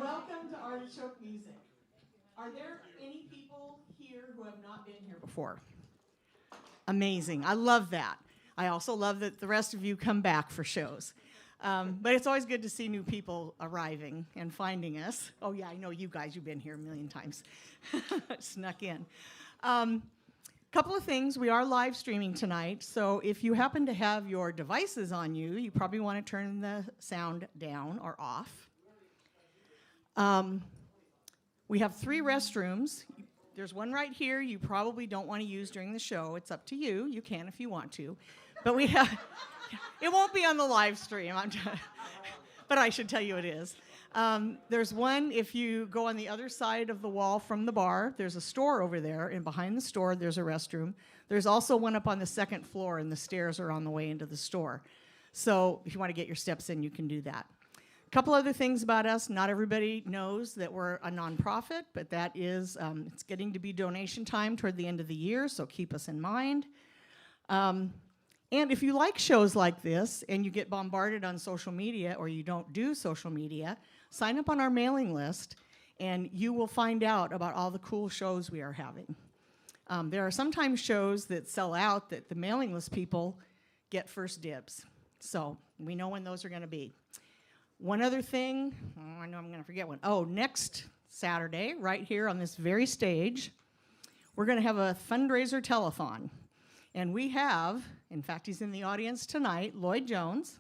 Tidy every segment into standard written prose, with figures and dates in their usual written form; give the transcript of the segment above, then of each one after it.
Welcome to Artichoke Music. Are there any people here who have not been here before? Amazing. I love that. I also love that the rest of you come back for shows. But it's always good to see new people arriving and finding us. Oh, yeah, I know you guys. You've been here a million times. Snuck in. Couple of things. We are live streaming tonight, so if you happen to have your devices on you, you probably want to turn the sound down or off. We have 3 restrooms. There's one right here you probably don't want to use during the show. It's up to you. You can if you want to. But we have, it won't be on the live stream, but I should tell you it is. There's one, if you go on the other side of the wall from the bar, there's a store over there, and behind the store there's a restroom. There's also one up on the 2nd floor, and the stairs are on the way into the store. So if you want to get your steps in, you can do that. A couple other things about us. Not everybody knows that we're a nonprofit, but that is, it's getting to be donation time toward the end of the year, so keep us in mind. And if you like shows like this and you get bombarded on social media or you don't do social media, sign up on our mailing list and you will find out about all the cool shows we are having. There are sometimes shows that sell out that the mailing list people get first dibs. So we know when those are going to be. One other thing, I know I'm going to forget one. Oh, next Saturday, right here on this very stage, we're going to have a fundraiser telethon. And we have, in fact, he's in the audience tonight, Lloyd Jones.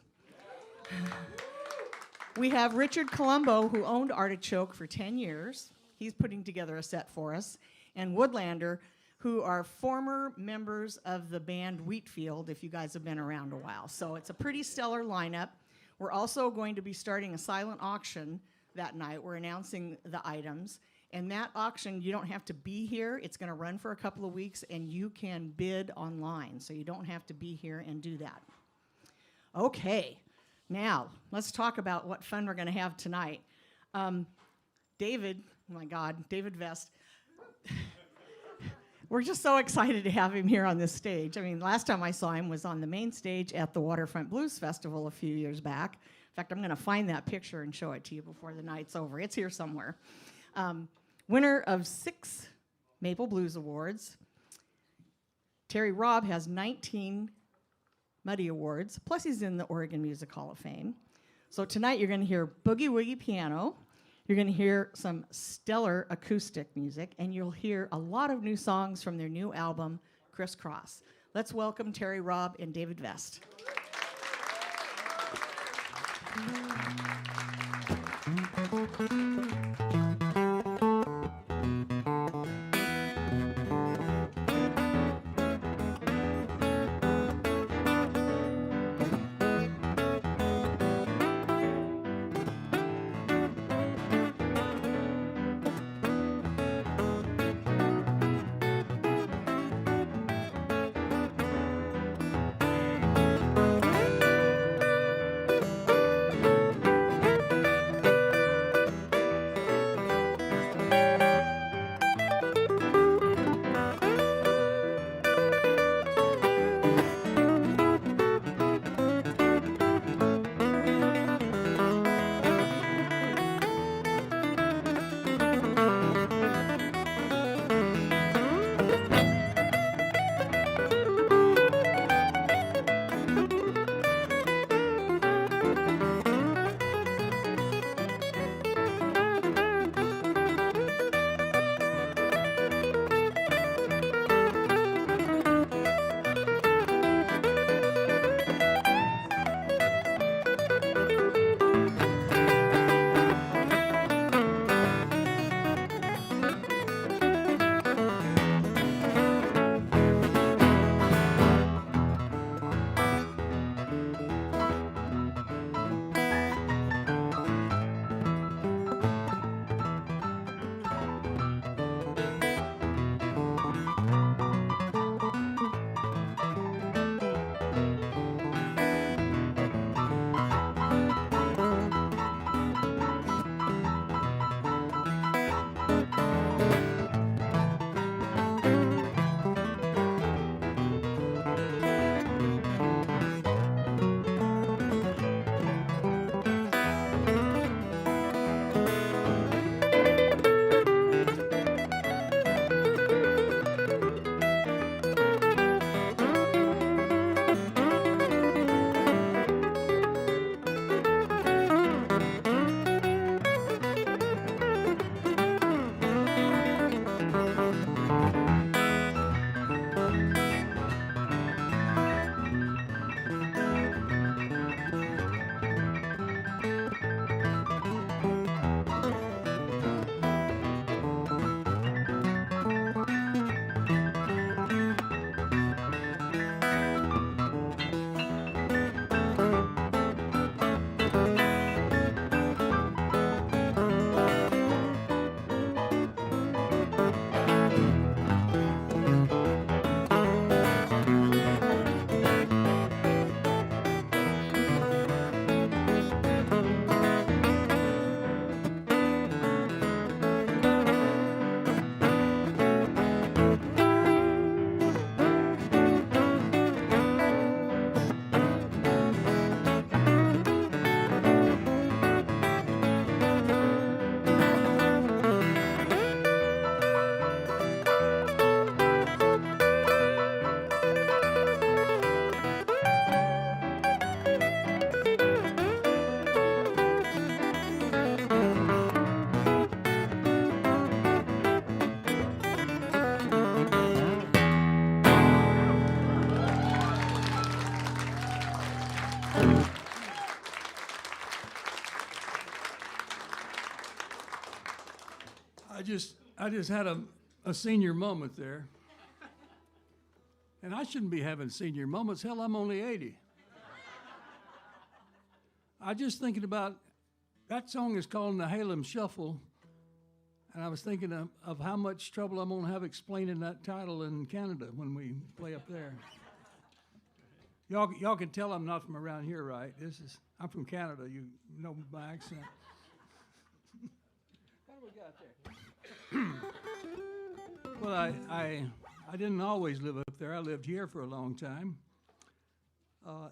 We have Richard Colombo, who owned Artichoke for 10 years. He's putting together a set for us. And Woodlander, who are former members of the band Wheatfield, if you guys have been around a while. So it's a pretty stellar lineup. We're also going to be starting a silent auction that night. We're announcing the items. And that auction, you don't have to be here. It's going to run for a couple of weeks, and you can bid online. So you don't have to be here and do that. Okay, now let's talk about what fun we're going to have tonight. David, oh my God, David Vest. We're just so excited to have him here on this stage. I mean, last time I saw him was on the main stage at the Waterfront Blues Festival a few years back. In fact, I'm going to find that picture and show it to you before the night's over. It's here somewhere. Winner of 6 Maple Blues Awards. Terry Robb has 19 Muddy Awards, plus he's in the Oregon Music Hall of Fame. So tonight you're going to hear boogie woogie piano, you're going to hear some stellar acoustic music, and you'll hear a lot of new songs from their new album, CrissCross. Let's welcome Terry Robb and David Vest. I just had a senior moment there. And I shouldn't be having senior moments. Hell, I'm only 80. I just thinking about, that song is called Nehalem Shuffle. And I was thinking of how much trouble I'm going to have explaining that title in Canada when we play up there. Y'all can tell I'm not from around here, right? I'm from Canada. You know my accent. What do we got there? Well, I didn't always live up there. I lived here for a long time.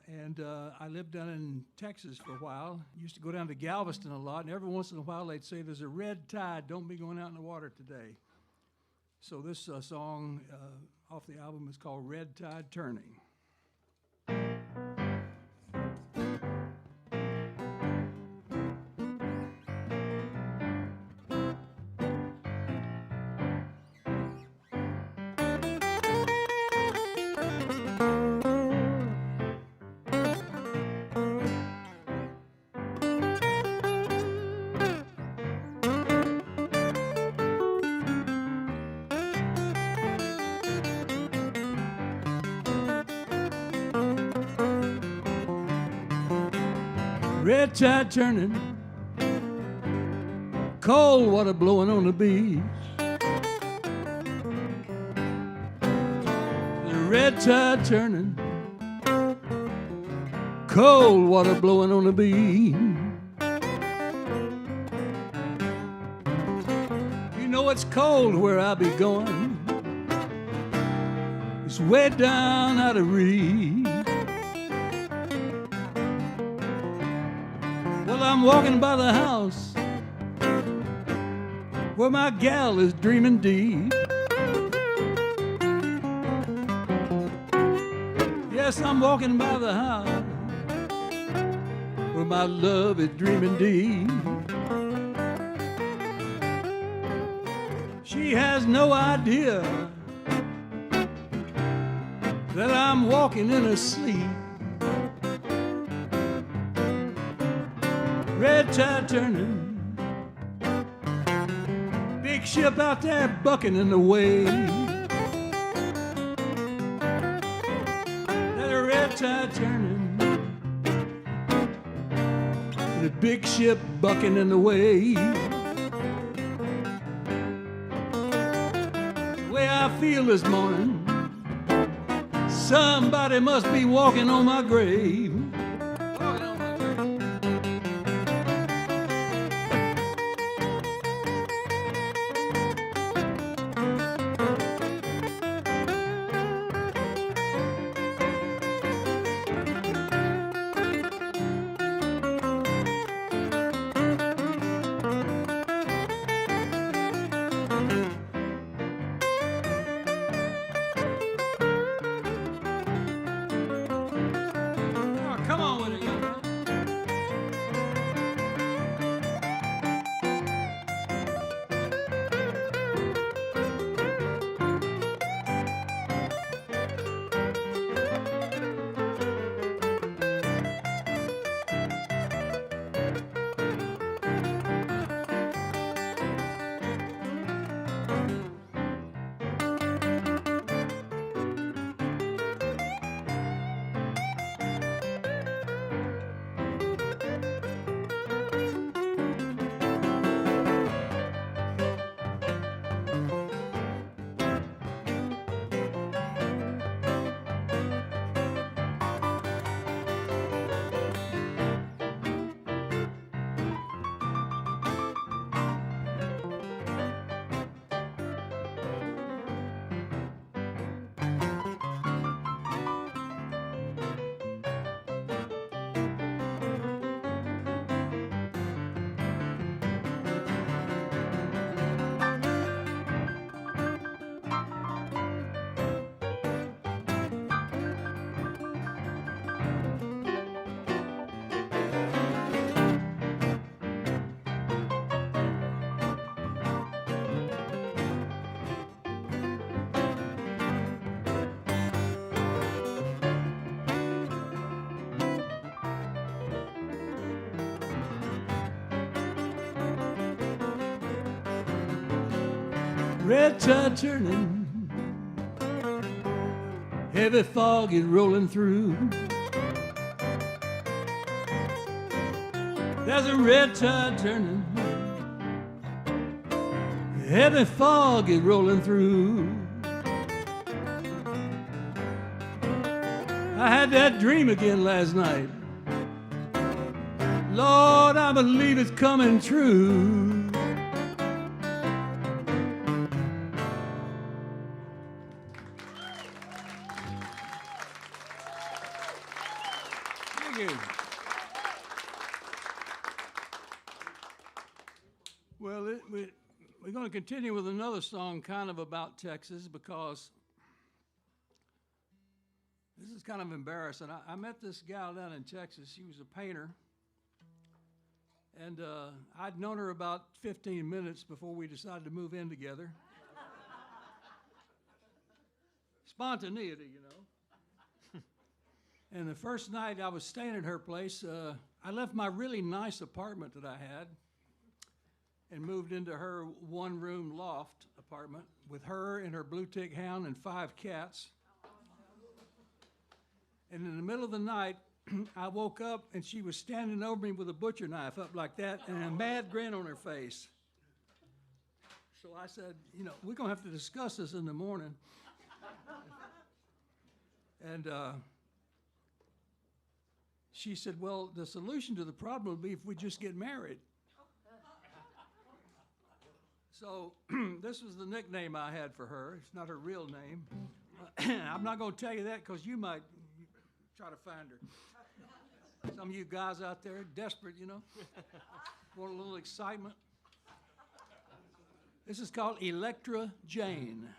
And I lived down in Texas for a while. Used to go down to Galveston a lot, and every once in a while they'd say, "There's a red tide, don't be going out in the water today." So this song off the album is called Red Tide Turning. Red tide turning, cold water blowing on the beach. The red tide turning, cold water blowing on the beach. You know it's cold where I be going. It's way down out of reach. Well, I'm walking by the house where my gal is dreaming deep. Yes, I'm walking by the house where my love is dreaming deep. She has no idea that I'm walking in her sleep. Red tide turning, big ship out there bucking in the wave. That a red tide turning, the big ship bucking in the wave. The way I feel this morning, somebody must be walking on my grave. red tide turning, heavy fog is rolling through. There's a red tide turning, heavy fog is rolling through. I had that dream again last night. Lord, I believe it's coming true. Thank you. Well, we're going to continue with another song kind of about Texas, because this is kind of embarrassing. I met this gal down in Texas. She was a painter. And I'd known her about 15 minutes before we decided to move in together. Spontaneity, you know. And the first night I was staying at her place, I left my really nice apartment that I had and moved into her one-room loft apartment with her and her blue tick hound and 5 cats. And in the middle of the night, I woke up and she was standing over me with a butcher knife up like that and a mad grin on her face. So I said, you know, we're going to have to discuss this in the morning. And she said, well, the solution to the problem would be if we just get married. So this was the nickname I had for her. It's not her real name. I'm not going to tell you that because you might try to find her. Some of you guys out there, desperate, you know, want a little excitement. This is called Electra Jane.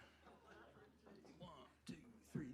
1, 2, 3.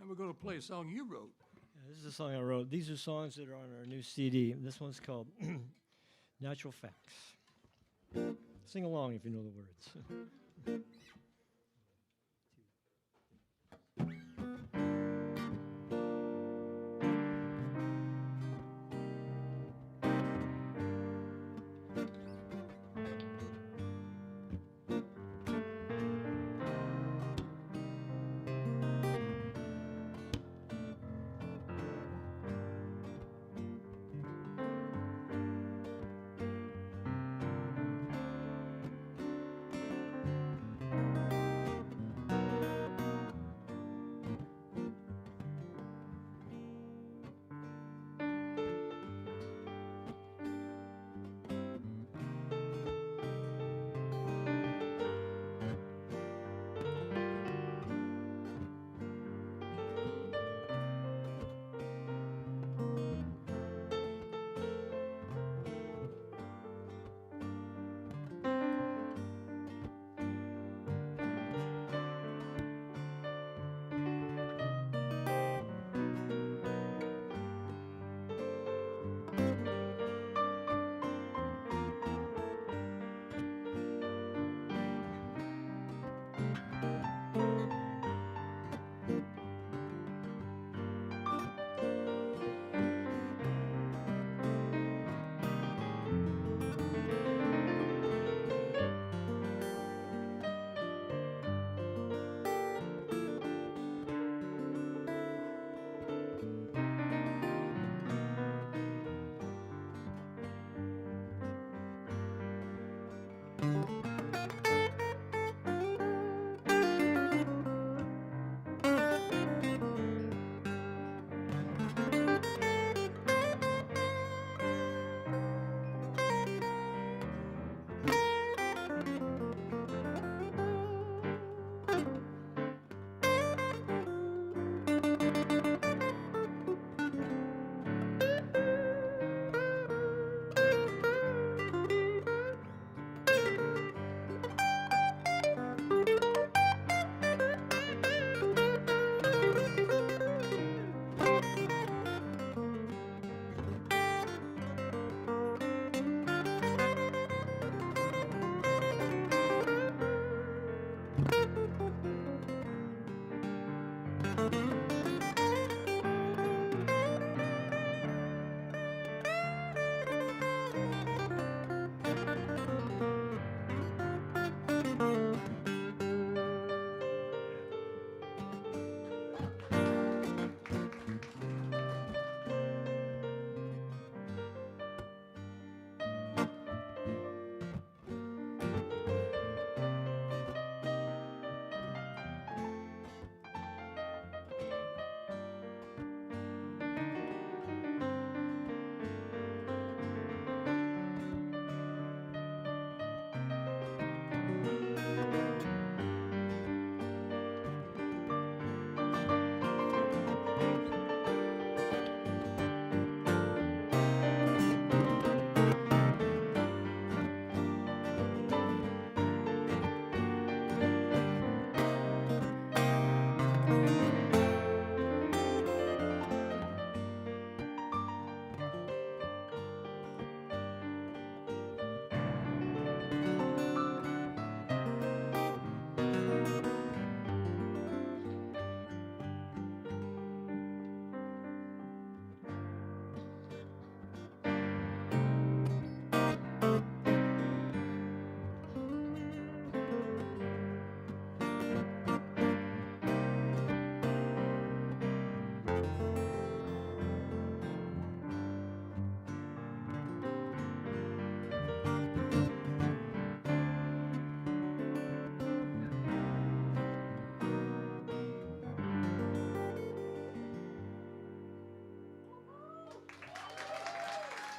We're going to play a song you wrote. Yeah, this is a song I wrote. These are songs that are on our new CD. This one's called Natural Facts. Sing along if you know the words.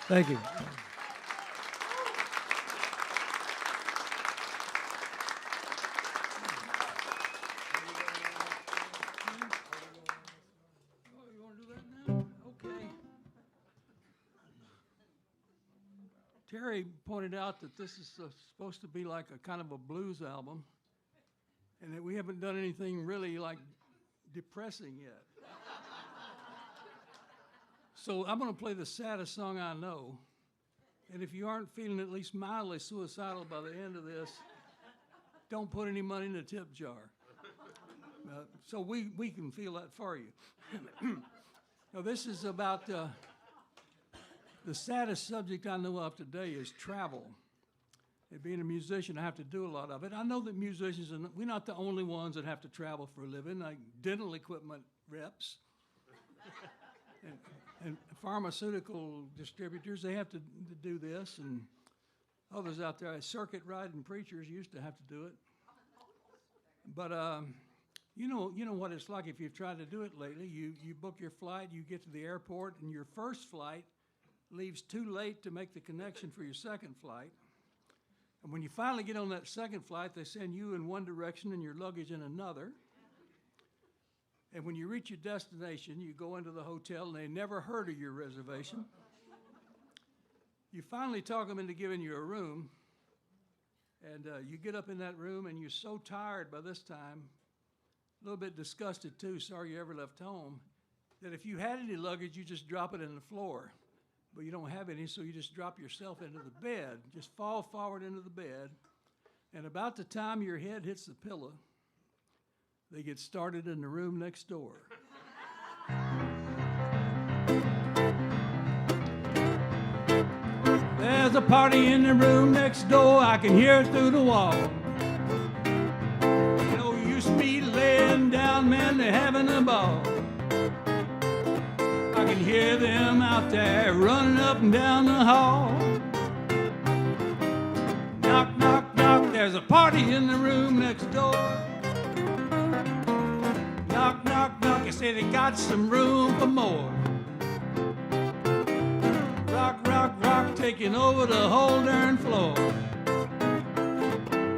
Thank you. Oh, you want to do that now? Okay. Terry pointed out that this is supposed to be like a kind of a blues album, and that we haven't done anything really like depressing yet. So I'm going to play the saddest song I know, and if you aren't feeling at least mildly suicidal by the end of this, don't put any money in the tip jar. So we can feel that for you. Now, this is about the saddest subject I know of today is travel. And being a musician, I have to do a lot of it. I know that musicians, we're not the only ones that have to travel for a living, like dental equipment reps and pharmaceutical distributors, they have to do this, and others out there, circuit riding preachers used to have to do it. But you know what it's like if you've tried to do it lately. You book your flight, you get to the airport, and your first flight leaves too late to make the connection for your second flight. And when you finally get on that second flight, they send you in one direction and your luggage in another. And when you reach your destination, you go into the hotel and they never heard of your reservation. You finally talk them into giving you a room, and you get up in that room and you're so tired by this time, a little bit disgusted too, sorry you ever left home, that if you had any luggage, you just drop it in the floor. But you don't have any, so you just drop yourself into the bed. Just fall forward into the bed, and about the time your head hits the pillow, they get started in the room next door. There's a party in the room next door, I can hear it through the wall. No use me laying down, man, they're having a ball. I can hear them out there running up and down the hall. Knock, knock, knock. There's a party in the room next door. Knock, knock, knock, you say they got some room for more. Rock, rock, rock, taking over the whole darn floor.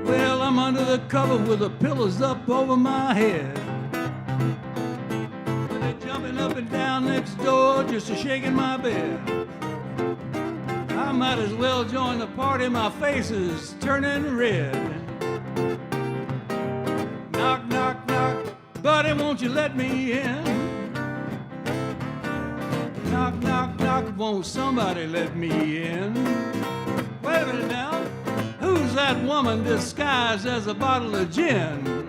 Well, I'm under the cover with the pillows up over my head. They're jumping up and down next door just a shaking my bed. I might as well join the party, my face is turning red. Knock, knock, knock, buddy, won't you let me in? Knock, knock, knock, won't somebody let me in? Wait a minute now, who's that woman disguised as a bottle of gin?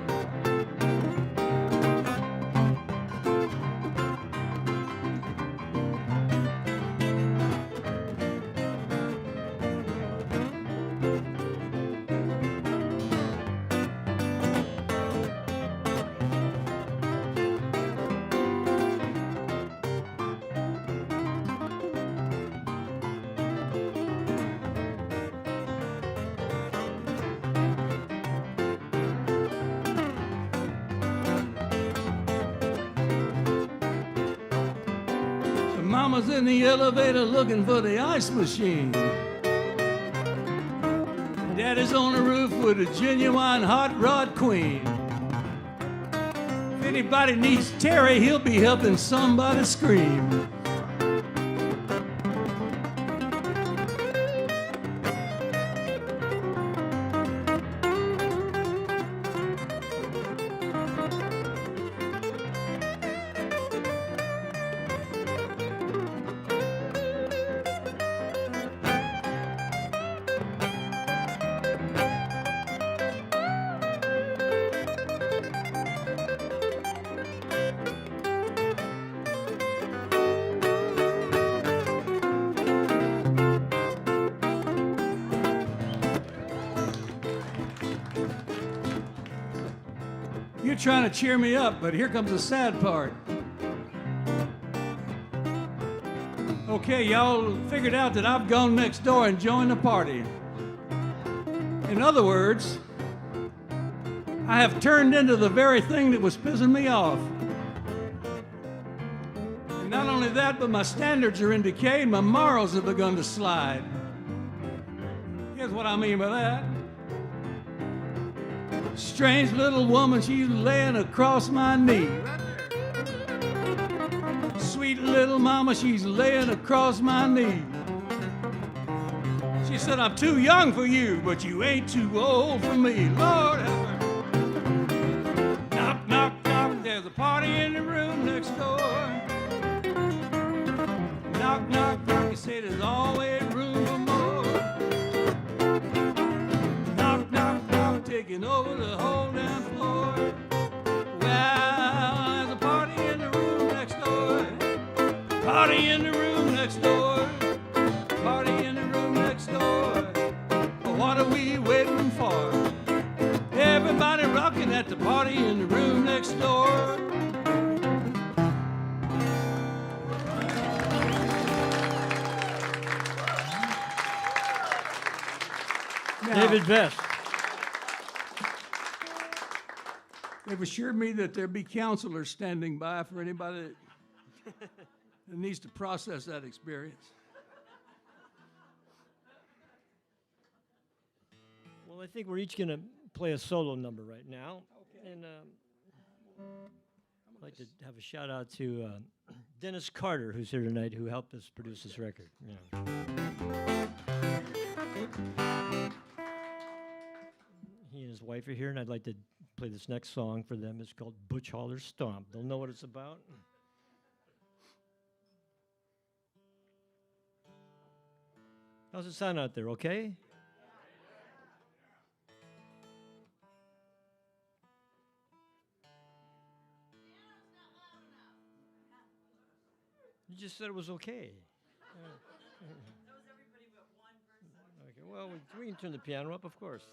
Mama's in the elevator looking for the ice machine. Daddy's on the roof with a genuine hot rod queen. If anybody needs Terry, he'll be helping somebody scream. You're trying to cheer me up, but here comes the sad part. Okay, y'all figured out that I've gone next door and joined the party. In other words, I have turned into the very thing that was pissing me off. And not only that, but my standards are in decay and my morals have begun to slide. Here's what I mean by that. Strange little woman, she's laying across my knee. Sweet little mama, she's laying across my knee. She said, I'm too young for you, but you ain't too old for me. Lord have mercy. Knock, knock, knock, there's a party in the room next door. Knock, knock, knock, you say there's always room for more. Knock, knock, knock, taking over the whole damn floor. Well, there's a party in the room next door. Party in the room next door. Party in the room next door. What are we waiting for? Everybody rocking at the party in the room next door. David Best. They've assured me that there'll be counselors standing by for anybody that needs to process that experience. Well, I think we're each going to play a solo number right now. Okay. And I'd like to have a shout out to Dennis Carter, who's here tonight, who helped us produce this record. Yeah. He and his wife are here, and I'd like to play this next song for them. It's called Butch Holler's Stomp. They'll know what it's about. How's it sound out there, okay? You just said it was okay. That was everybody but one person. Okay, well, we can turn the piano up, of course.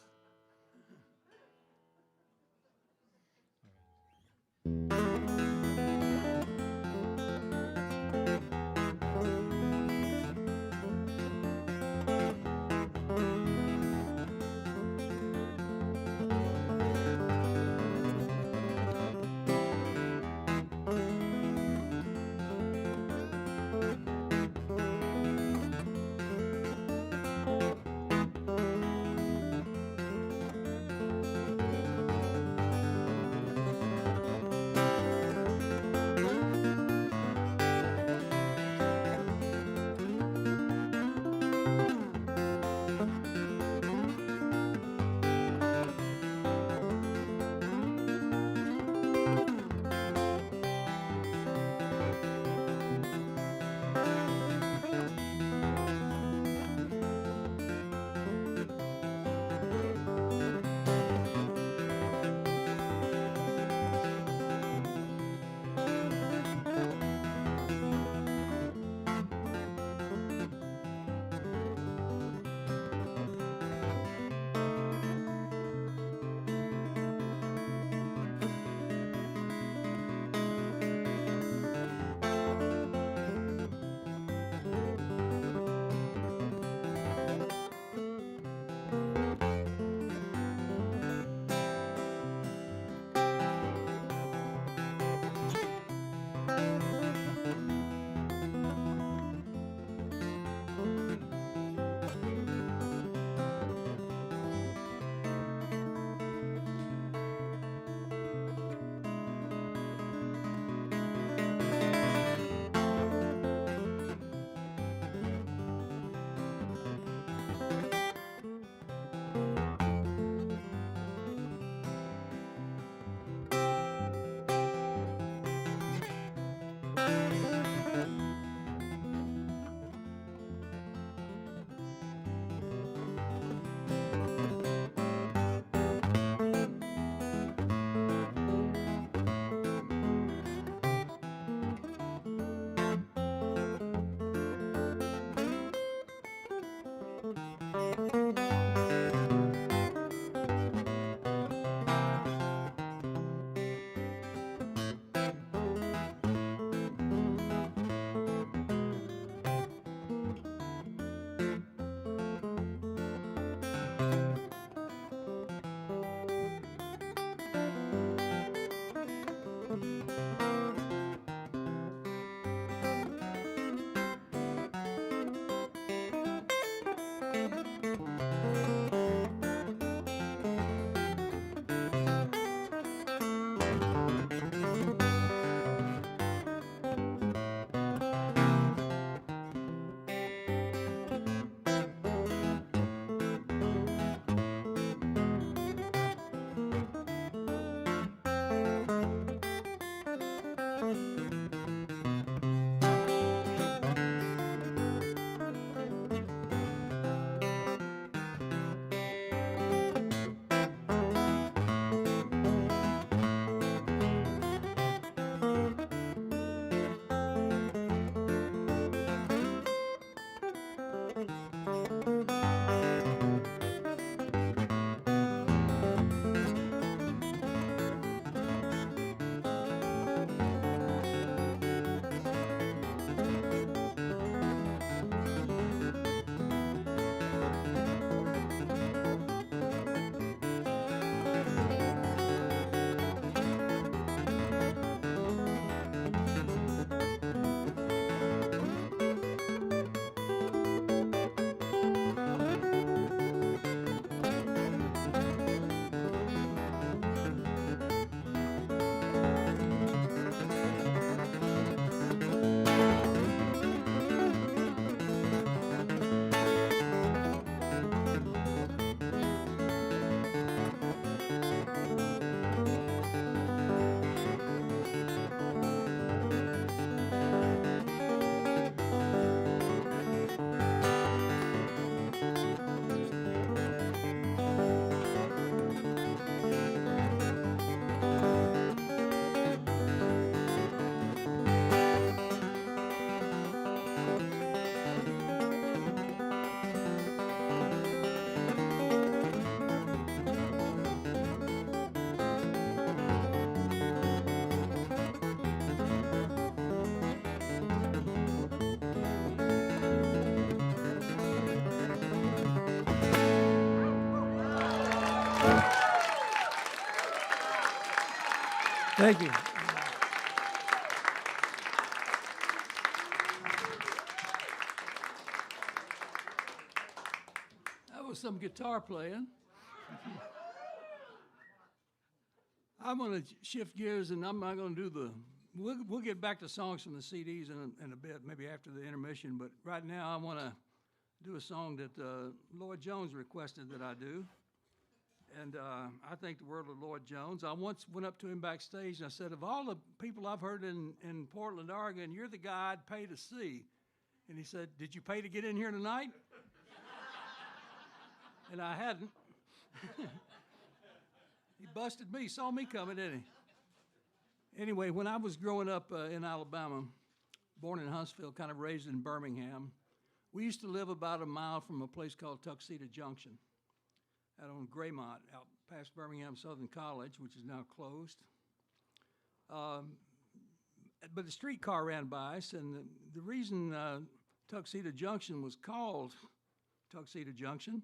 Thank you. That was some guitar playing. I'm going to shift gears, and I'm not going to do the. We'll get back to songs from the CDs in a bit, maybe after the intermission. But right now, I want to do a song that Lloyd Jones requested that I do. And I think the world of Lloyd Jones. I once went up to him backstage and I said, of all the people I've heard in Portland, Oregon, you're the guy I'd pay to see. And he said, did you pay to get in here tonight? And I hadn't. He busted me, saw me coming, didn't he? Anyway, when I was growing up in Alabama, born in Huntsville, kind of raised in Birmingham, we used to live about a mile from a place called Tuxedo Junction out on Graymont, out past Birmingham Southern College, which is now closed. But the streetcar ran by us, and the reason Tuxedo Junction was called Tuxedo Junction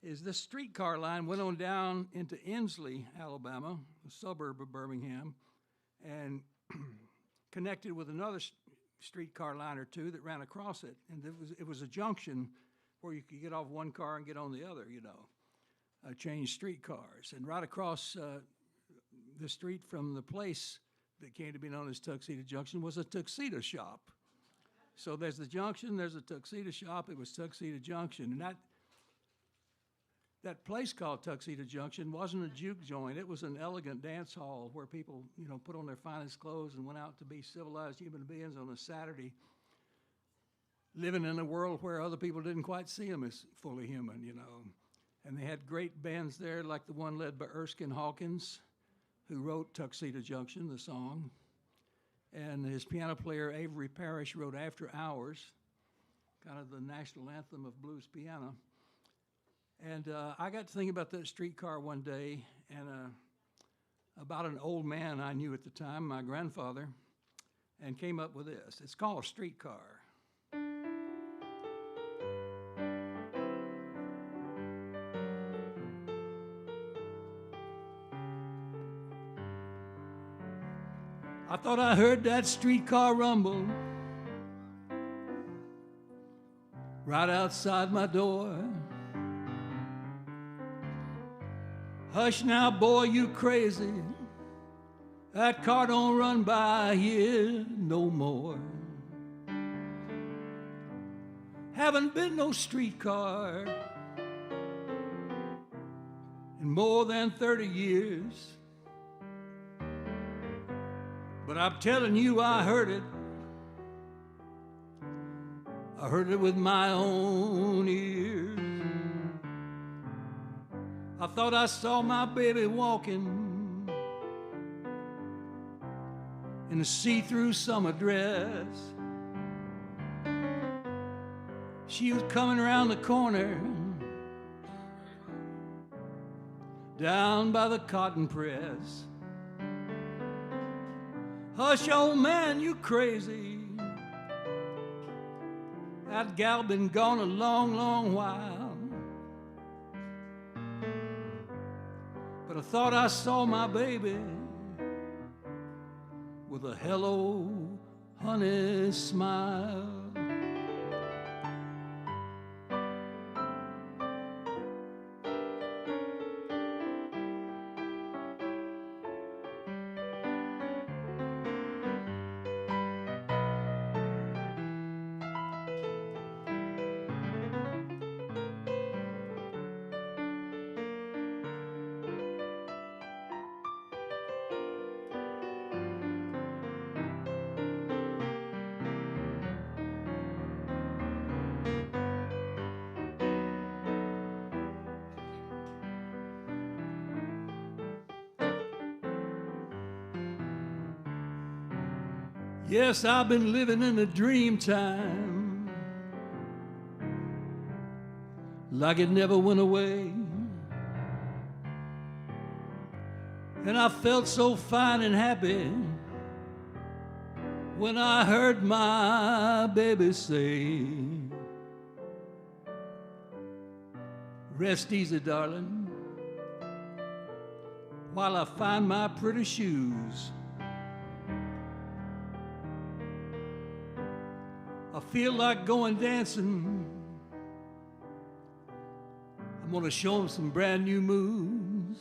is this streetcar line went on down into Inslee, Alabama, a suburb of Birmingham, and connected with another streetcar line or two that ran across it. And it was a junction where you could get off one car and get on the other, change streetcars. And right across the street from the place that came to be known as Tuxedo Junction was a tuxedo shop. So there's the junction, there's a tuxedo shop. It was Tuxedo Junction. And that place called Tuxedo Junction wasn't a juke joint. It was an elegant dance hall where people, put on their finest clothes and went out to be civilized human beings on a Saturday, living in a world where other people didn't quite see them as fully human, And they had great bands there, like the one led by Erskine Hawkins, who wrote Tuxedo Junction, the song. And his piano player, Avery Parrish, wrote After Hours, kind of the national anthem of blues piano. And I got to thinking about that streetcar one day and about an old man I knew at the time, my grandfather, and came up with this. It's called Streetcar. I thought I heard that streetcar rumble right outside my door. Hush now, boy, you crazy. That car don't run by here no more. Haven't been no streetcar in more than 30 years. But I'm telling you, I heard it. I heard it with my own ears. I thought I saw my baby walking in a see-through summer dress. She was coming around the corner down by the cotton press. Hush, old man, you crazy. That gal been gone a long, long while. But I thought I saw my baby with a hello, honey smile. Yes, I've been living in a dream time, like it never went away. And I felt so fine and happy when I heard my baby say, rest easy, darling, while I find my pretty shoes. I feel like going dancing. I'm gonna show them some brand new moves.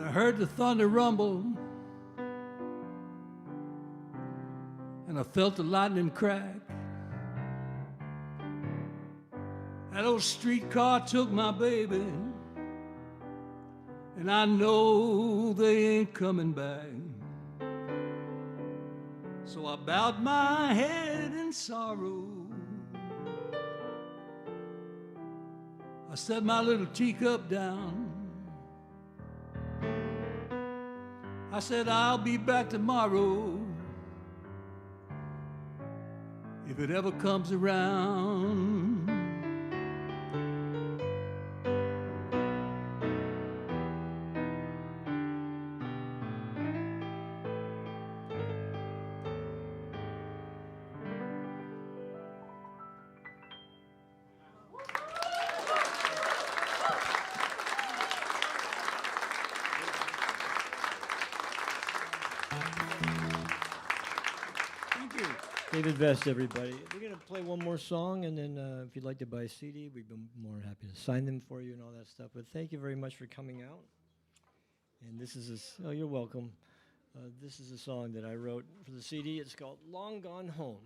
I heard the thunder rumble, and I felt the lightning crack. That old streetcar took my baby, and I know they ain't coming back. So I bowed my head in sorrow. I set my little teacup down. I said, I'll be back tomorrow if it ever comes around. David Vest, everybody. We're going to play one more song, and then if you'd like to buy a CD, we'd be more than happy to sign them for you and all that stuff. But thank you very much for coming out. And this is oh, you're welcome. This is a song that I wrote for the CD. It's called Long Gone Home.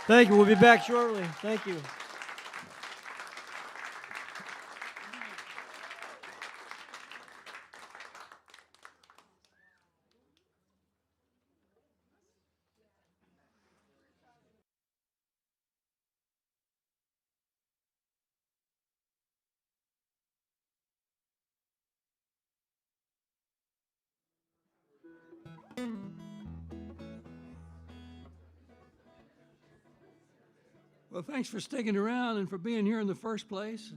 Thank you. We'll be back shortly. Thank you. Well, thanks for sticking around and for being here in the first place.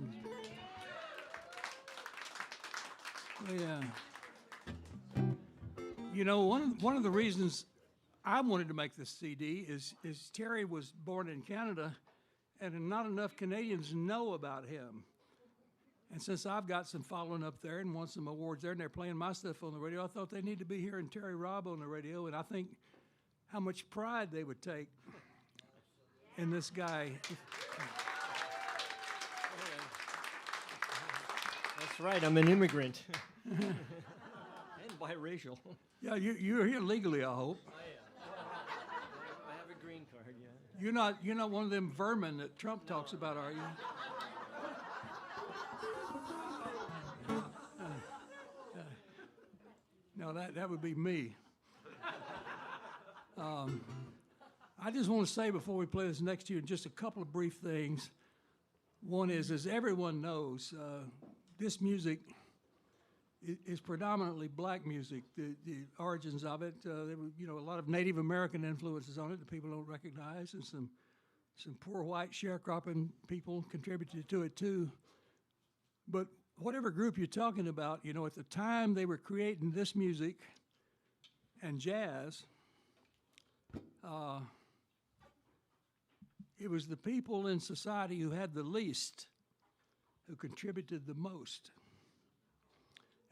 You know, one of the reasons I wanted to make this CD is Terry was born in Canada, and not enough Canadians know about him. And since I've got some following up there and won some awards there, and they're playing my stuff on the radio, I thought they need to be hearing Terry Robb on the radio, and I think how much pride they would take in this guy. That's right, I'm an immigrant. And biracial. Yeah, you're here legally, I hope. I have a green card, yeah. You're not one of them vermin that Trump talks about, are you? No, that would be me. I just want to say before we play this next tune, just a couple of brief things. One is, as everyone knows, this music is predominantly black music. The origins of it, there were, a lot of Native American influences on it that people don't recognize, and some poor white sharecropping people contributed to it too. But whatever group you're talking about, at the time they were creating this music and jazz, it was the people in society who had the least who contributed the most.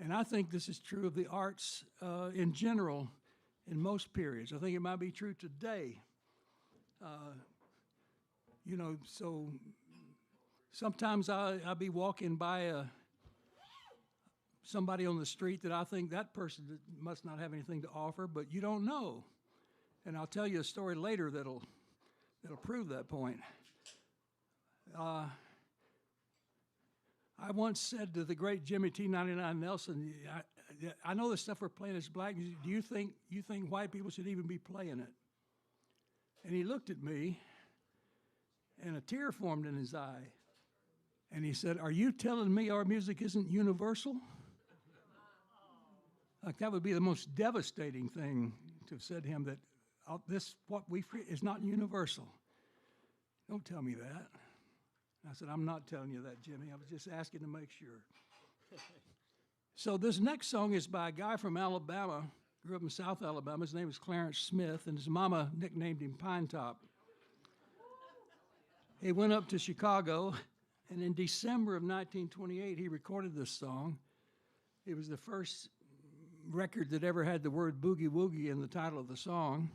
And I think this is true of the arts in general in most periods. I think it might be true today. So sometimes I'll be walking by somebody on the street that I think that person must not have anything to offer, but you don't know. And I'll tell you a story later that'll prove that point. I once said to the great Jimmy T99 Nelson, I know the stuff we're playing is black music. Do you think white people should even be playing it? And he looked at me, and a tear formed in his eye. And he said, "Are you telling me our music isn't universal?" Like, that would be the most devastating thing to have said to him, that what we is not universal. Don't tell me that. I said, "I'm not telling you that, Jimmy. I was just asking to make sure." So this next song is by a guy from Alabama, grew up in South Alabama. His name is Clarence Smith, and his mama nicknamed him Pine Top. He went up to Chicago, and in December of 1928, he recorded this song. It was the first record that ever had the word boogie woogie in the title of the song.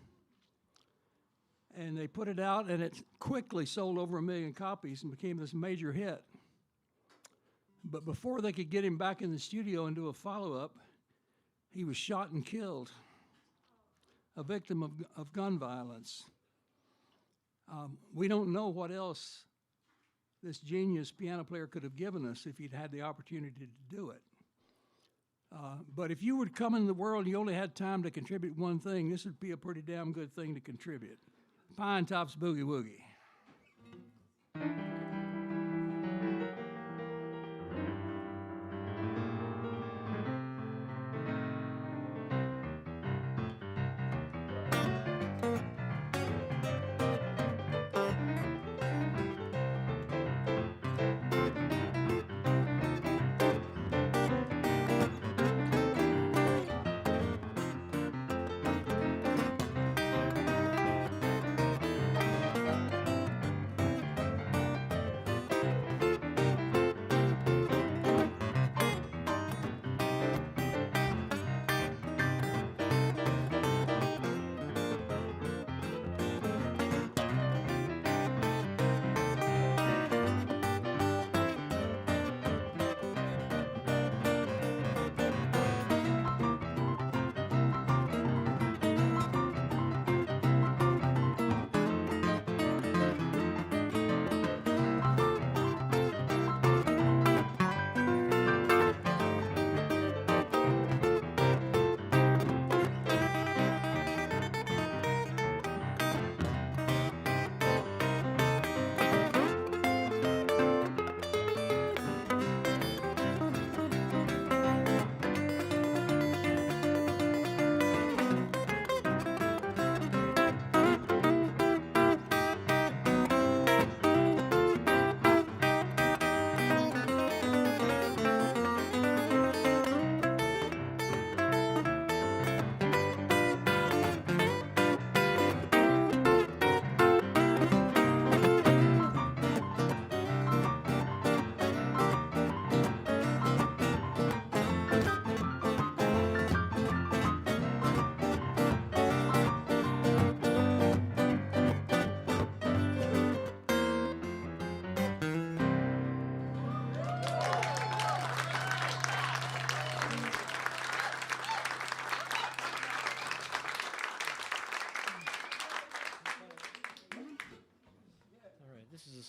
And they put it out, and it quickly sold over 1 million copies and became this major hit. But before they could get him back in the studio and do a follow-up, he was shot and killed, a victim of gun violence. We don't know what else this genius piano player could have given us if he'd had the opportunity to do it. But if you would come in the world and you only had time to contribute one thing, this would be a pretty damn good thing to contribute. Pine Top's Boogie Woogie.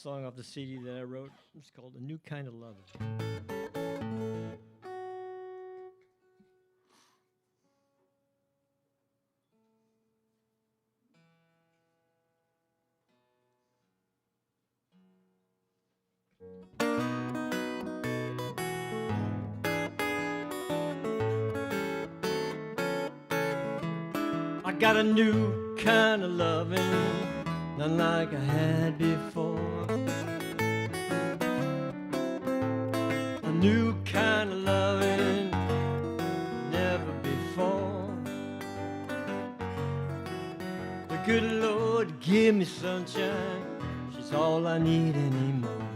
song off the CD that I wrote. It's called A New Kind of Lovin'. I got a new kind of loving, not like I had before. A new kind of loving, never before. The good Lord give me sunshine, she's all I need anymore.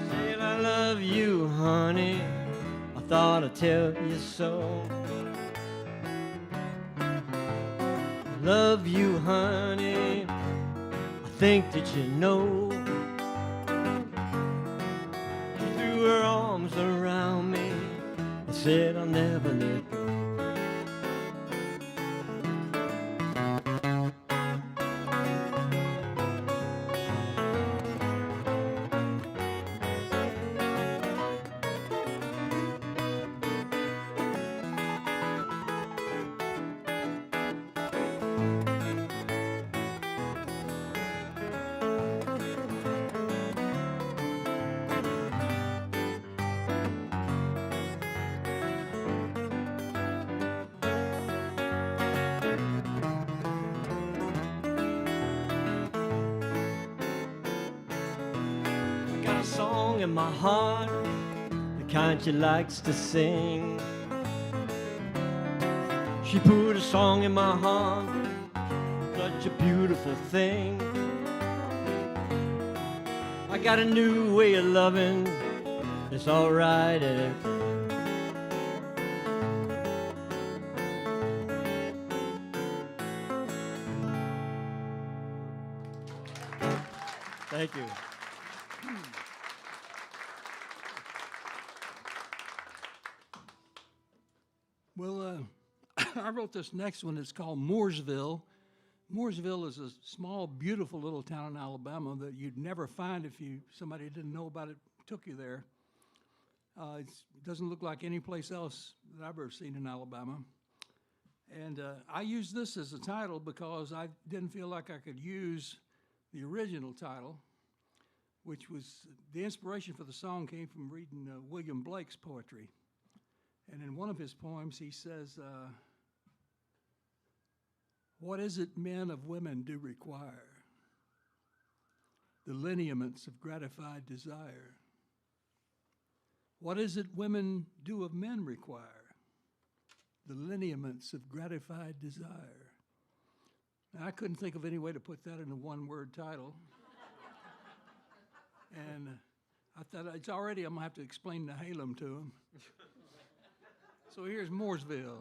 Said I love you, honey, I thought I'd tell you so. Love you, honey, I think that you know. She threw her arms around me and said I'll never let go. Song in my heart, the kind she likes to sing. She put a song in my heart, such a beautiful thing. I got a new way of loving, it's alright at everything. Thank you. Well, I wrote this next one. It's called Mooresville. Mooresville is a small, beautiful little town in Alabama that you'd never find if somebody didn't know about it, took you there. It doesn't look like any place else that I've ever seen in Alabama. And I used this as a title because I didn't feel like I could use the original title, which was, the inspiration for the song came from reading William Blake's poetry. And in one of his poems, he says, what is it men of women do require? The lineaments of gratified desire. What is it women do of men require? The lineaments of gratified desire. Now, I couldn't think of any way to put that in a one-word title. And I thought, it's already, I'm going to have to explain the Halem to him. So here's Mooresville.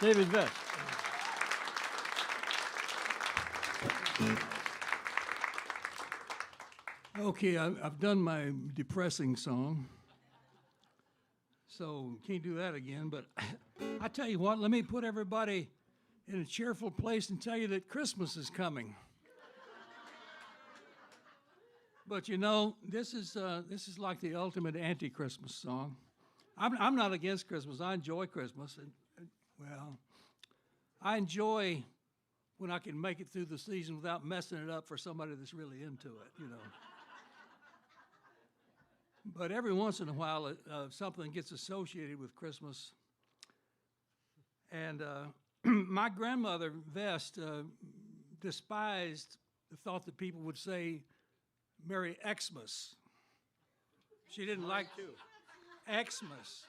David Vest. Okay, I've done my depressing song, so can't do that again. But I tell you what, let me put everybody in a cheerful place and tell you that Christmas is coming. But you know, this is like the ultimate anti-Christmas song. I'm not against Christmas. I enjoy Christmas. Well, I enjoy when I can make it through the season without messing it up for somebody that's really into it, you know. But every once in a while, something gets associated with Christmas. And my grandmother, Vest, despised the thought that people would say, Merry Xmas. She didn't like Xmas.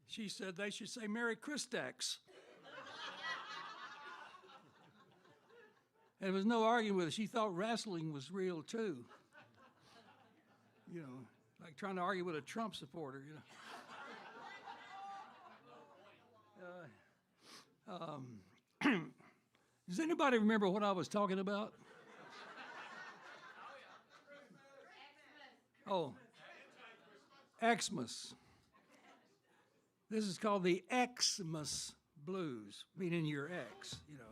She said they should say Merry Christex. And there was no arguing with it. She thought wrestling was real too. You know, like trying to argue with a Trump supporter, you know. Does anybody remember what I was talking about? Oh, Xmas. This is called the Xmas blues, meaning your ex, you know.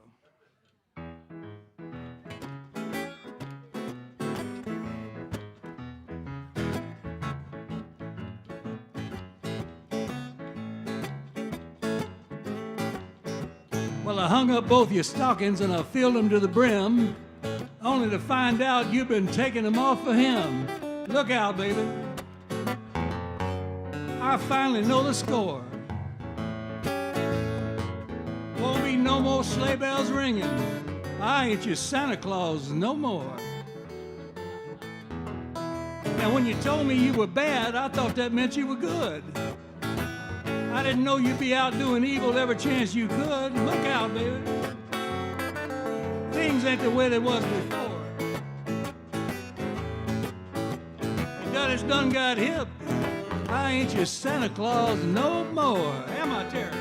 Well, I hung up both your stockings and I filled them to the brim, only to find out you've been taking them off for him. Look out, baby. I finally know the score. Won't be no more sleigh bells ringing. I ain't your Santa Claus no more. Now, when you told me you were bad, I thought that meant you were good. I didn't know you'd be out doing evil every chance you could. Look out, baby. Things ain't the way they was before. The Dutch done got hip. I ain't your Santa Claus no more. Am I, Terry?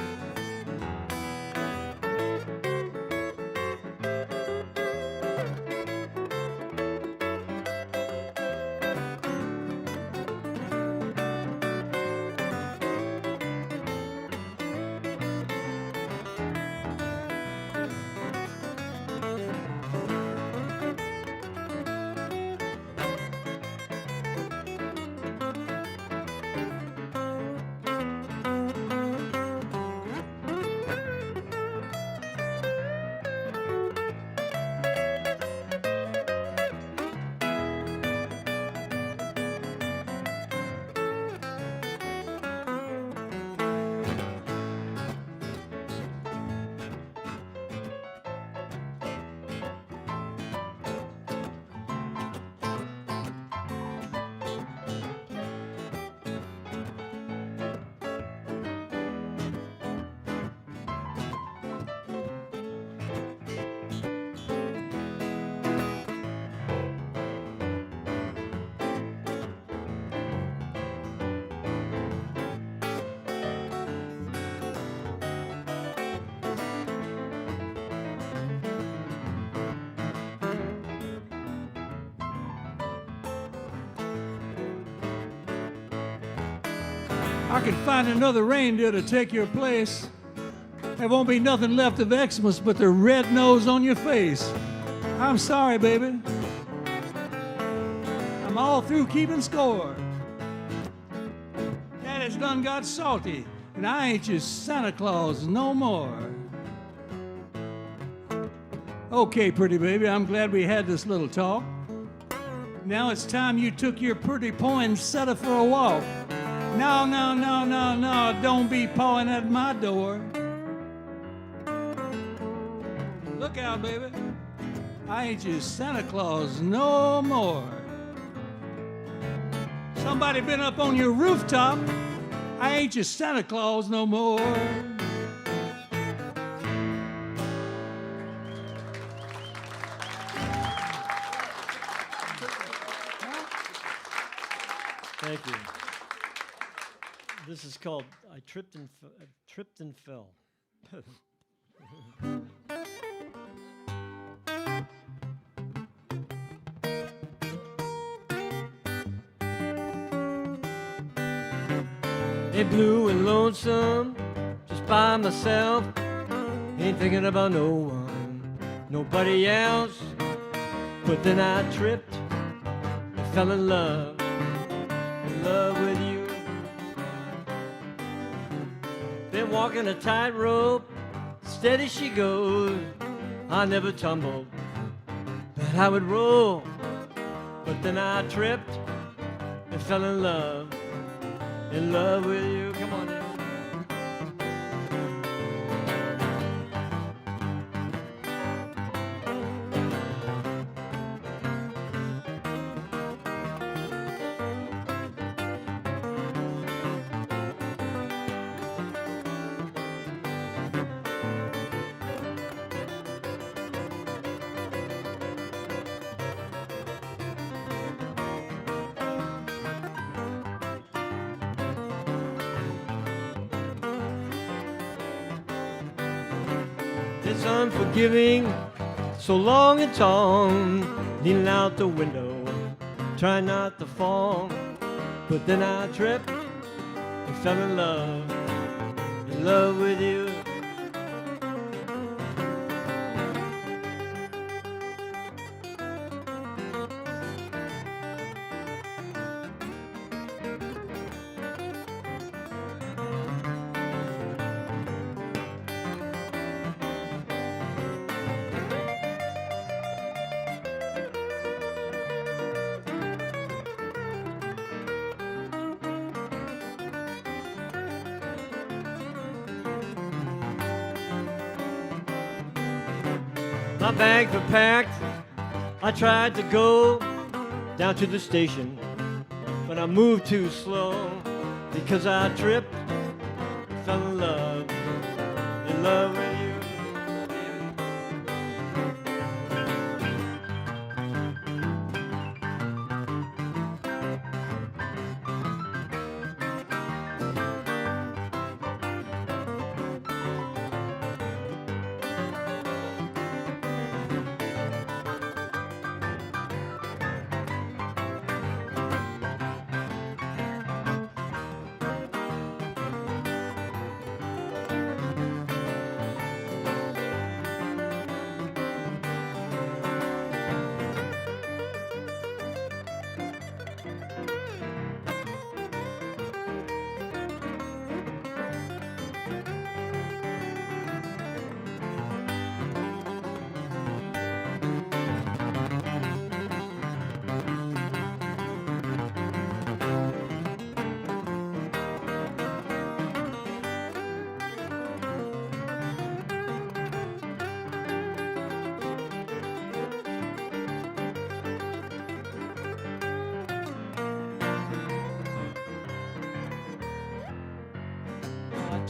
I can find another reindeer to take your place. There won't be nothing left of Xmas but the red nose on your face. I'm sorry, baby. I'm all through keeping score. Daddy's done got salty, and I ain't your Santa Claus no more. Okay, pretty baby, I'm glad we had this little talk. Now it's time you took your pretty poinsettia for a walk. No, no, no, no, no, don't be pawing at my door. Look out, baby. I ain't your Santa Claus no more. Somebody been up on your rooftop. I ain't your Santa Claus no more. Thank you. This is called I Tripped and Fell. Hey, blue and lonesome, just by myself. Ain't thinking about no one, nobody else. But then I tripped and fell in love with you. Been walking a tightrope, steady she goes. I never tumbled, but I would roll. But then I tripped and fell in love with you. Come on in. It's unforgiving, so long and tall, leaning out the window, trying not to fall. But then I tripped and fell in love with you. My bags were packed, I tried to go down to the station, but I moved too slow because I tripped and fell in love with you.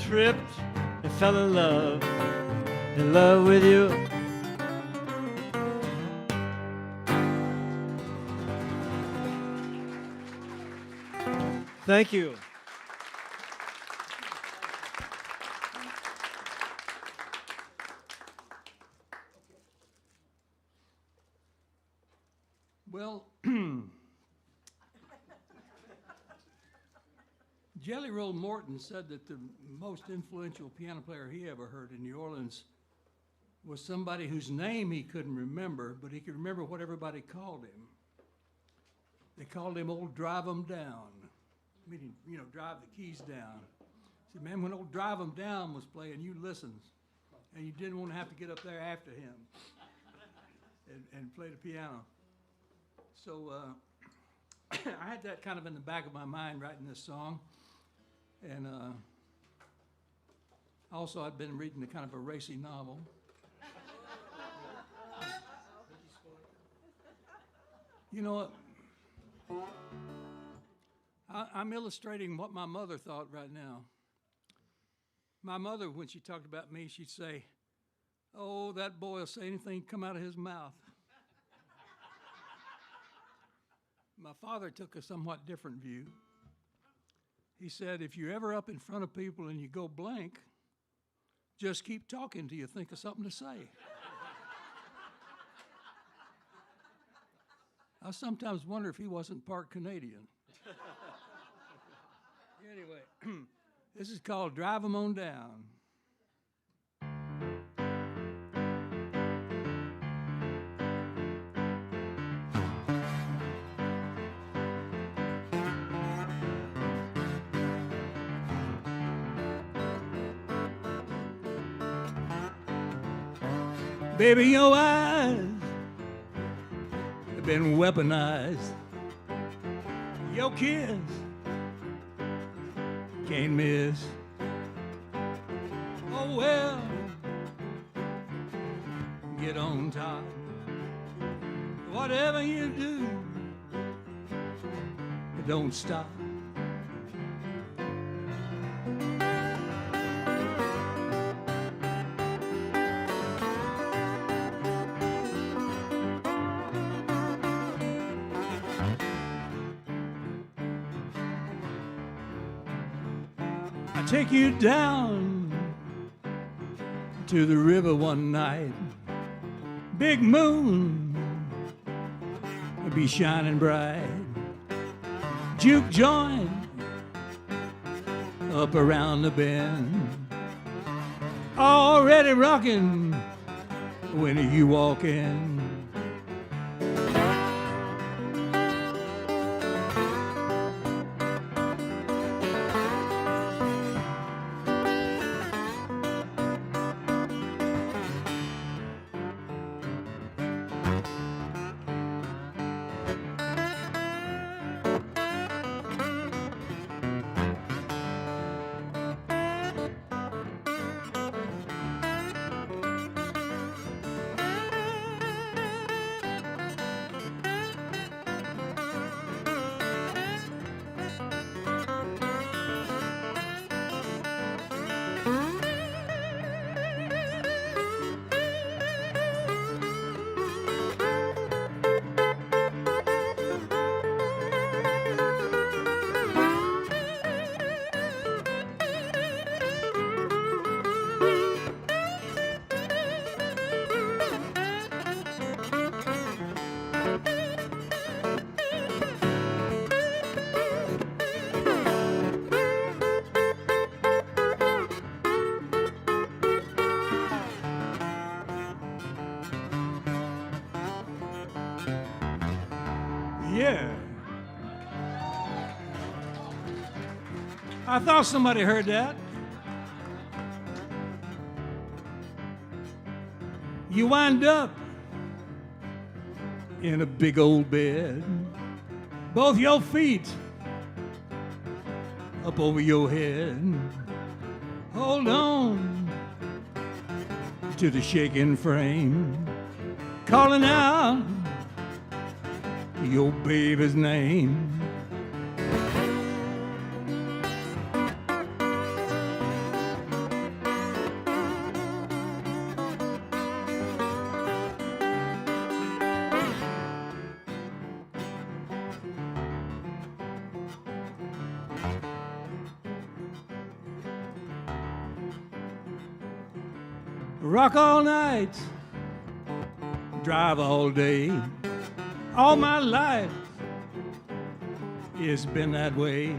Tripped and fell in love with you. Thank you. Well, Jelly Roll Morton said that the most influential piano player he ever heard in New Orleans was somebody whose name he couldn't remember, but he could remember what everybody called him. They called him Old Drive 'em Down, meaning, drive the keys down. He said, man, when Old Drive 'em Down was playing, you listened, and you didn't want to have to get up there after him and play the piano. So I had that kind of in the back of my mind writing this song. And also, I'd been reading a kind of a racy novel. You know what? I'm illustrating what my mother thought right now. My mother, when she talked about me, she'd say, "Oh, that boy will say anything come out of his mouth." My father took a somewhat different view. He said, if you're ever up in front of people and you go blank, just keep talking till you think of something to say. I sometimes wonder if he wasn't part Canadian. Anyway, this is called Drive 'Em On Down. Baby, your eyes have been weaponized. Your kiss can't miss. Oh well, get on top. Whatever you do, don't stop. I take you down to the river one night. Big moon will be shining bright. Juke joint up around the bend. Already rocking when you walk in. Yeah. I thought somebody heard that. You wind up in a big old bed, both your feet up over your head. Hold on to the shaking frame, calling out your baby's name. Rock all night, drive all day. All my life, it's been that way.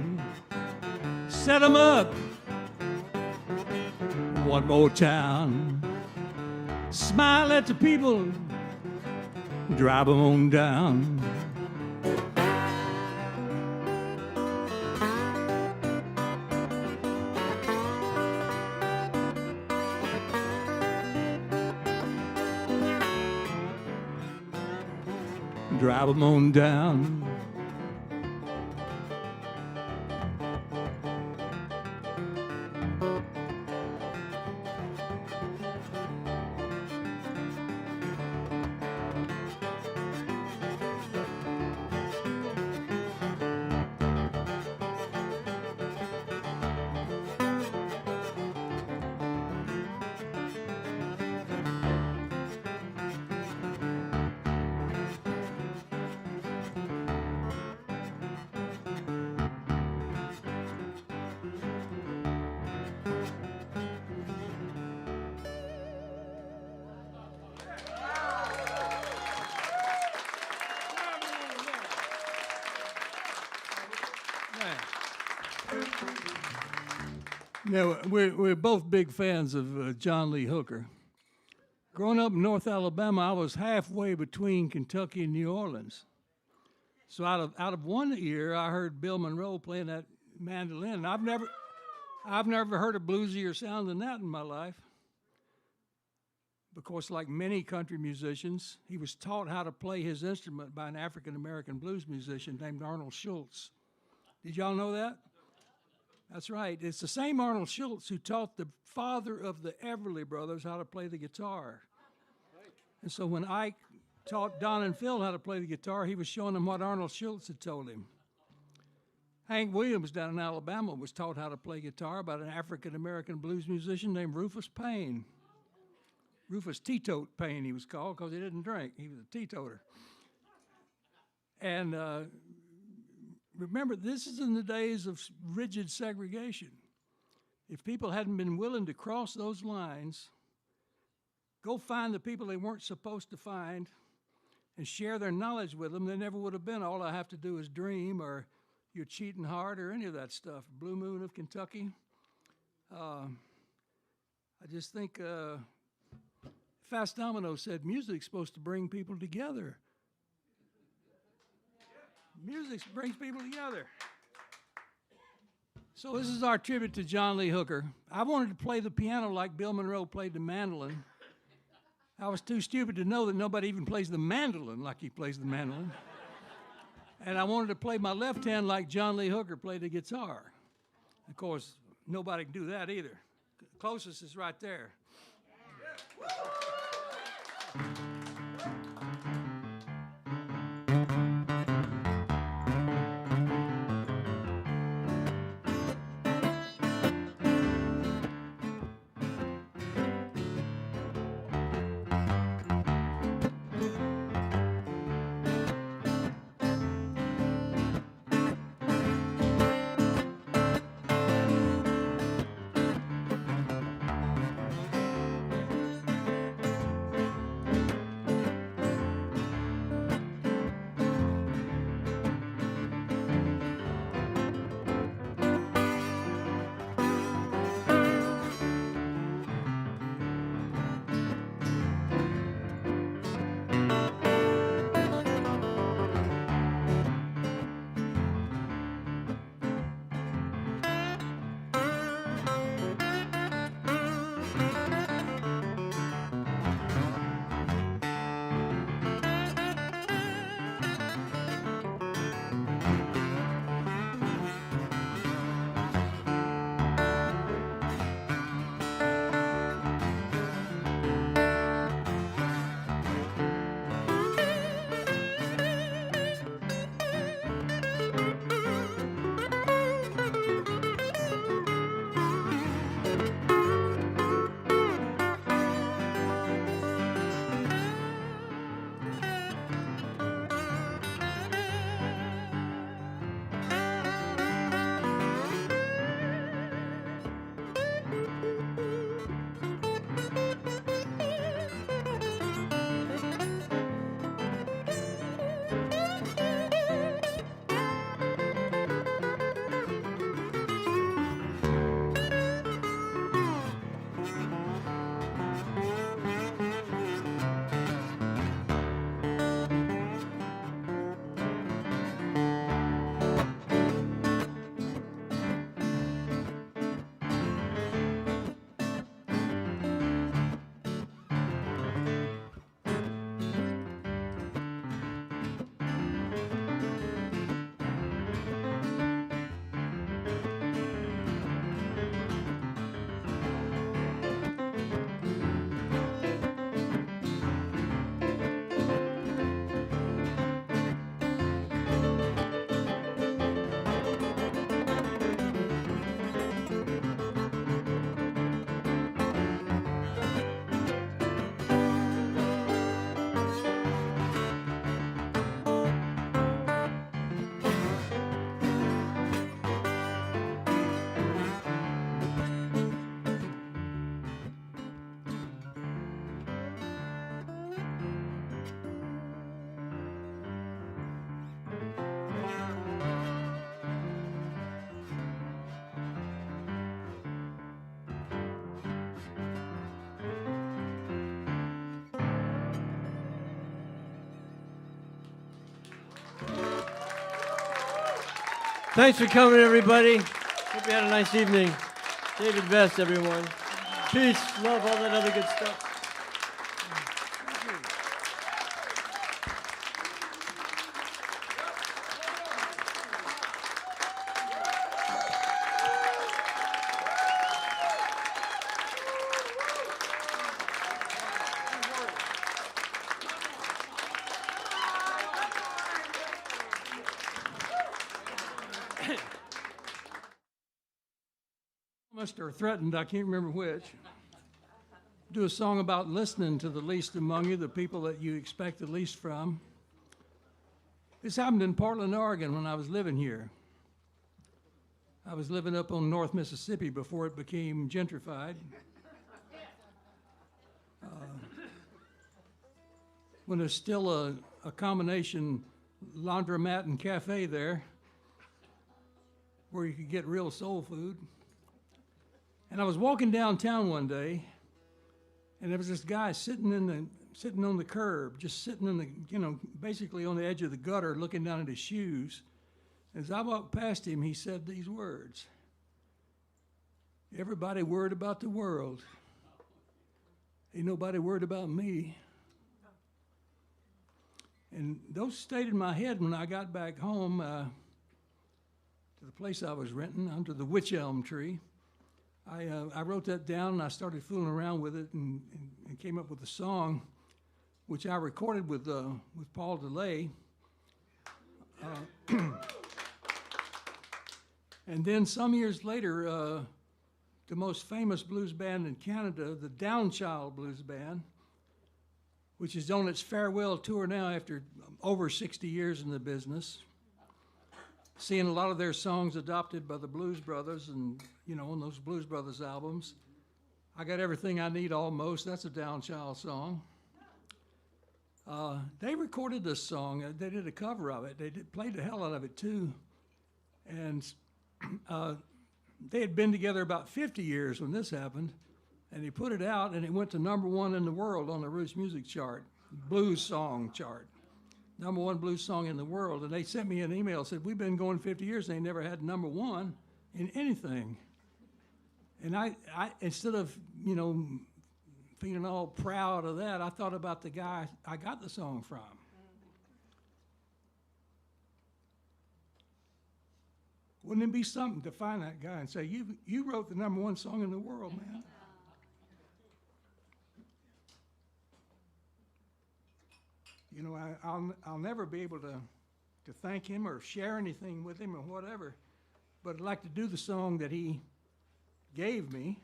Set 'em up, one more town. Smile at the people, drive 'em on down. Drive 'em on down. Now, we're both big fans of John Lee Hooker. Growing up in North Alabama, I was halfway between Kentucky and New Orleans. So out of one ear, I heard Bill Monroe playing that mandolin. I've never heard a bluesier sound than that in my life. Of course, like many country musicians, he was taught how to play his instrument by an African-American blues musician named Arnold Schultz. Did y'all know that? That's right. It's the same Arnold Schultz who taught the father of the Everly Brothers how to play the guitar. And so when Ike taught Don and Phil how to play the guitar, he was showing them what Arnold Schultz had told him. Hank Williams down in Alabama was taught how to play guitar by an African-American blues musician named Rufus Payne. Rufus Teetote Payne, he was called, because he didn't drink. He was a teetoter. And remember, this is in the days of rigid segregation. If people hadn't been willing to cross those lines, go find the people they weren't supposed to find, and share their knowledge with them, they never would have been All I Have to Do Is Dream or You're Cheating Hard or any of that stuff. Blue Moon of Kentucky. I just think Fast Domino said music's supposed to bring people together. Music brings people together. So this is our tribute to John Lee Hooker. I wanted to play the piano like Bill Monroe played the mandolin. I was too stupid to know that nobody even plays the mandolin like he plays the mandolin. And I wanted to play my left hand like John Lee Hooker played the guitar. Of course, nobody can do that either. The closest is right there. Thanks for coming, everybody. Hope you had a nice evening. David Best, everyone. Peace, love, all that other good stuff. Promised or threatened, I can't remember which, do a song about listening to the least among you, the people that you expect the least from. This happened in Portland, Oregon when I was living here. I was living up on North Mississippi before it became gentrified. When there's still a combination laundromat and cafe there where you could get real soul food. And I was walking downtown one day, and there was this guy sitting on the curb, just sitting in the, basically on the edge of the gutter, looking down at his shoes. As I walked past him, he said these words: "Everybody worried about the world. Ain't nobody worried about me." And those stayed in my head when I got back home to the place I was renting under the wych elm tree. I wrote that down and I started fooling around with it and came up with a song, which I recorded with Paul DeLay. And then some years later, the most famous blues band in Canada, the Downchild Blues Band, which is on its farewell tour now after over 60 years in the business, seeing a lot of their songs adopted by the Blues Brothers and, on those Blues Brothers albums. I Got Everything I Need Almost, that's a Downchild song. They recorded this song. They did a cover of it. They played the hell out of it, too. And they had been together about 50 years when this happened, and he put it out, and it went to #1 in the world on the Roots Music Chart, blues song chart. #1 blues song in the world. And they sent me an email, said, "We've been going 50 years, and they never had #1 in anything." And I instead of, feeling all proud of that, I thought about the guy I got the song from. Wouldn't it be something to find that guy and say, you wrote the #1 song in the world, man? I'll never be able to thank him or share anything with him or whatever, but I'd like to do the song that he gave me,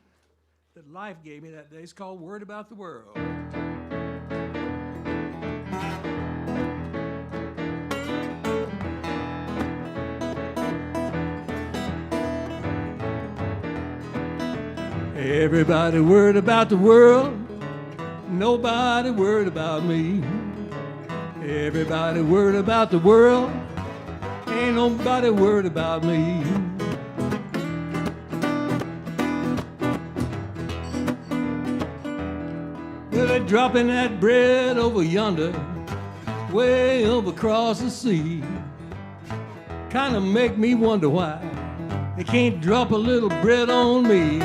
that life gave me that day. It's called Word About the World. Everybody worried about the world, nobody worried about me. Everybody worried about the world, ain't nobody worried about me. Well, they're dropping that bread over yonder, way over across the sea. Kinda make me wonder why they can't drop a little bread on me.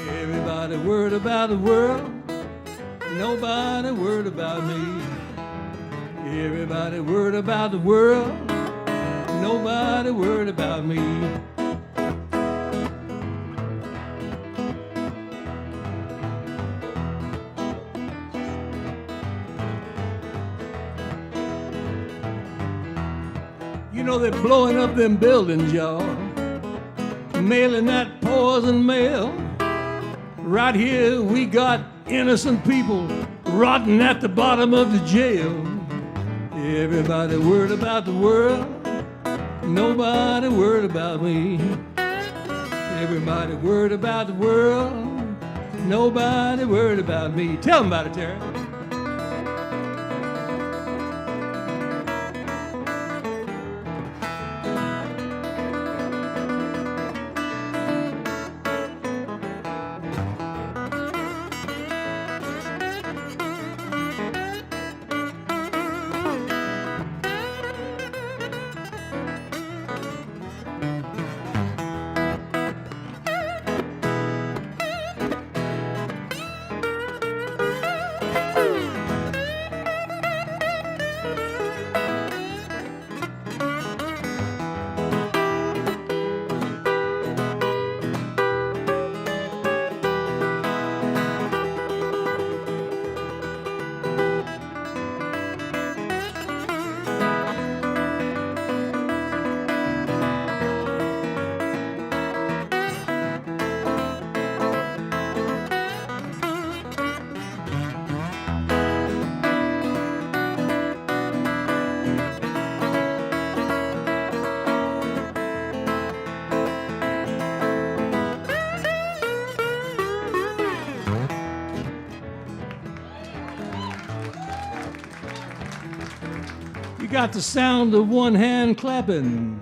Everybody worried about the world, nobody worried about me. Everybody worried about the world, nobody worried about me. They're blowing up them buildings, y'all, mailing that poison mail. Right here we got innocent people rotting at the bottom of the jail. Everybody worried about the world, nobody worried about me. Everybody worried about the world, nobody worried about me. Tell them about it, Terry. got the sound of one hand clapping,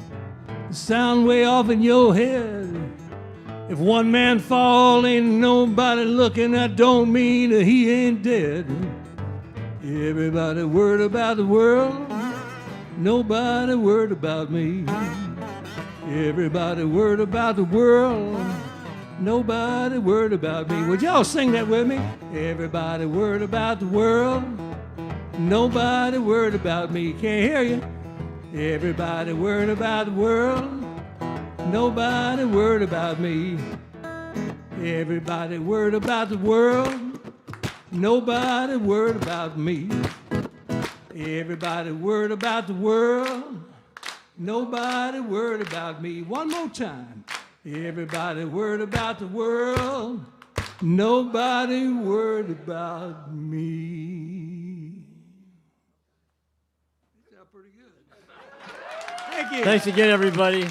the sound way off in your head. If one man fall, ain't nobody looking, that don't mean that he ain't dead. Everybody worried about the world, nobody worried about me. Everybody worried about the world, nobody worried about me. Would y'all sing that with me? Everybody worried about the world, nobody worried about me. Can't hear you. Everybody worried about the world, nobody worried about me. Everybody worried about the world, nobody worried about me. Everybody worried about the world, nobody worried about me. One more time. Everybody worried about the world, nobody worried about me. That's pretty good. Thank you. Thanks again, everybody.